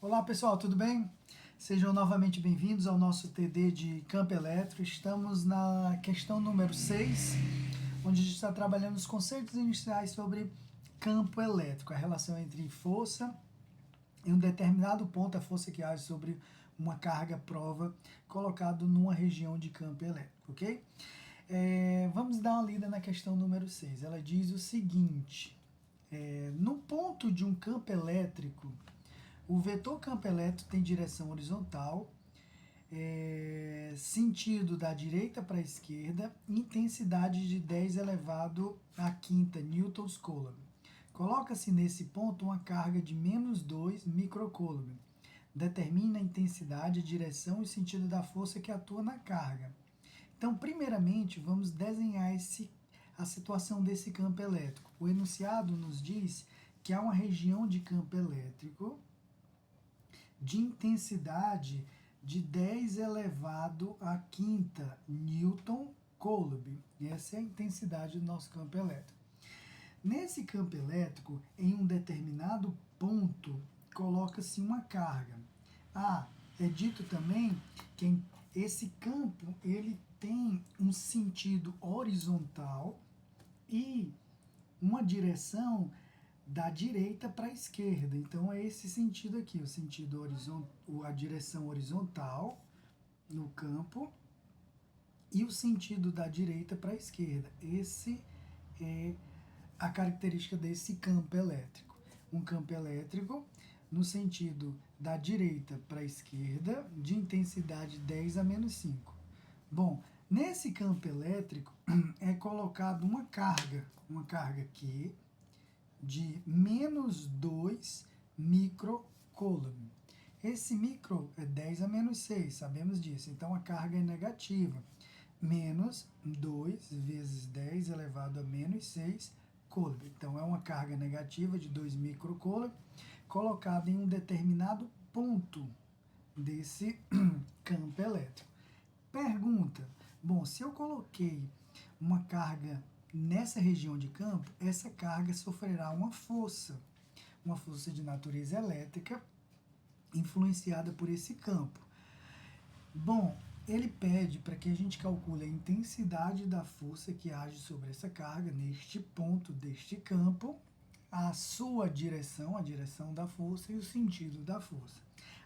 Olá pessoal, tudo bem? Sejam novamente bem-vindos ao nosso TD de campo elétrico. Estamos na questão número 6, onde a gente está trabalhando os conceitos iniciais sobre campo elétrico, a relação entre força e um determinado ponto, a força que age sobre uma carga prova colocado numa região de campo elétrico, ok? Vamos dar uma lida na questão número 6. Ela diz o seguinte: no ponto de um campo elétrico, o vetor campo elétrico tem direção horizontal, sentido da direita para a esquerda, intensidade de 10 elevado à quinta newtons coulomb. Coloca-se nesse ponto uma carga de menos 2 microcoulomb. Determina a intensidade, a direção e o sentido da força que atua na carga. Então, primeiramente, vamos desenhar a situação desse campo elétrico. O enunciado nos diz que há uma região de campo elétrico de intensidade de 10 elevado à quinta newton coulomb. Essa é a intensidade do nosso campo elétrico. Nesse campo elétrico, em um determinado ponto, coloca-se uma carga. É dito também que esse campo ele tem um sentido horizontal e uma direção da direita para a esquerda. Então é esse sentido aqui, o sentido a direção horizontal no campo e o sentido da direita para a esquerda. Esse é a característica desse campo elétrico. Um campo elétrico no sentido da direita para a esquerda, de intensidade 10 a menos 5. Bom, nesse campo elétrico é colocado uma carga aqui de menos 2 microcoulomb. Esse micro é 10 a menos 6, sabemos disso. Então a carga é negativa. Menos 2 vezes 10 elevado a menos 6 coulomb. Então é uma carga negativa de 2 microcoulomb colocada em um determinado ponto desse campo elétrico. Pergunta: bom, se eu coloquei uma carga nessa região de campo, essa carga sofrerá uma força de natureza elétrica influenciada por esse campo. Bom, ele pede para que a gente calcule a intensidade da força que age sobre essa carga neste ponto deste campo, a sua direção, a direção da força e o sentido da força.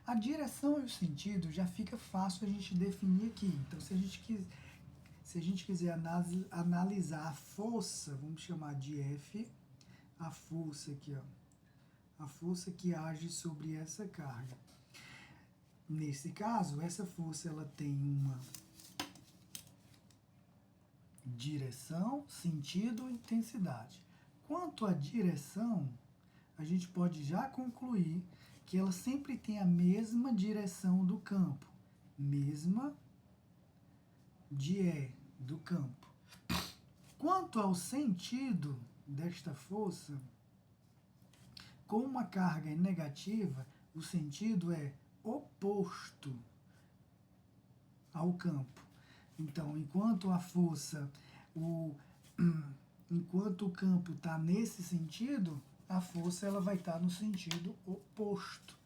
A direção e o sentido já fica fácil a gente definir aqui. Então, se a gente quiser analisar a força, vamos chamar de F, a força aqui, ó, a força que age sobre essa carga. Nesse caso, essa força ela tem uma direção, sentido e intensidade. Quanto à direção, a gente pode já concluir que ela sempre tem a mesma direção do campo, mesma de do campo. Quanto ao sentido desta força, com uma carga negativa, o sentido é oposto ao campo. Então, enquanto a força, enquanto o campo está nesse sentido, a força ela vai estar no sentido oposto.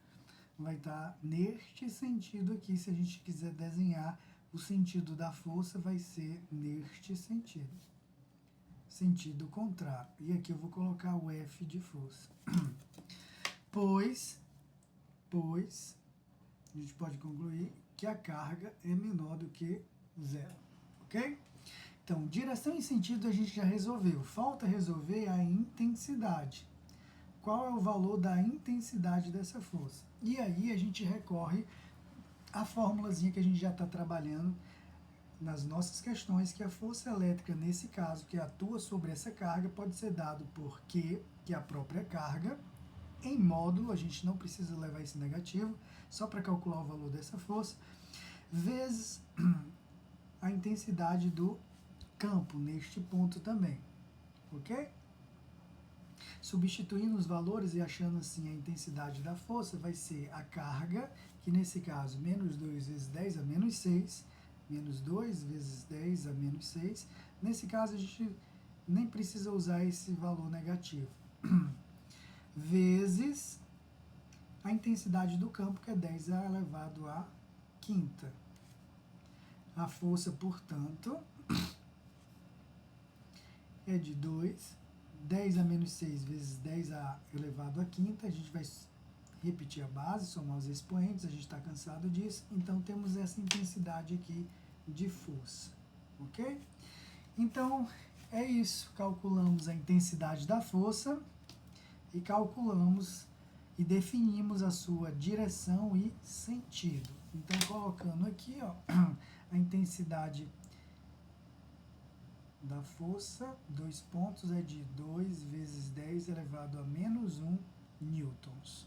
Vai estar neste sentido aqui, se a gente quiser desenhar o sentido da força, vai ser neste sentido. Sentido contrário. E aqui eu vou colocar o F de força. Pois, a gente pode concluir que a carga é menor do que zero, ok? Então, direção e sentido a gente já resolveu. Falta resolver a intensidade. Qual é o valor da intensidade dessa força? E aí a gente recorre à formulazinha que a gente já está trabalhando nas nossas questões, que a força elétrica, nesse caso, que atua sobre essa carga, pode ser dado por Q, que é a própria carga, em módulo, a gente não precisa levar esse negativo, só para calcular o valor dessa força, vezes a intensidade do campo, neste ponto também, ok? Substituindo os valores e achando assim a intensidade da força, vai ser a carga, que nesse caso, menos 2 vezes 10 a menos 6, menos 2 vezes 10 a menos 6. Nesse caso, a gente nem precisa usar esse valor negativo. Vezes a intensidade do campo, que é 10 elevado à quinta. A força, portanto, é de 2. 10 a menos 6 vezes 10 elevado à quinta. A gente vai repetir a base, somar os expoentes, a gente está cansado disso. Então, temos essa intensidade aqui de força, ok? Então, é isso. Calculamos a intensidade da força e calculamos e definimos a sua direção e sentido. Então, colocando aqui, ó, a intensidade da força, 2 pontos, é de 2 vezes 10 elevado a menos 1 newtons.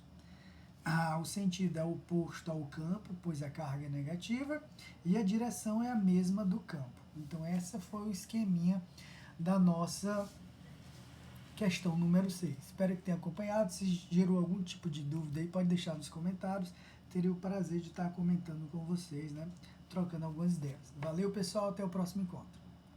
O sentido é oposto ao campo, pois a carga é negativa, e a direção é a mesma do campo. Então, esse foi o esqueminha da nossa questão número 6. Espero que tenha acompanhado. Se gerou algum tipo de dúvida aí, pode deixar nos comentários. Teria o prazer de estar comentando com vocês, né? Trocando algumas ideias. Valeu, pessoal. Até o próximo encontro.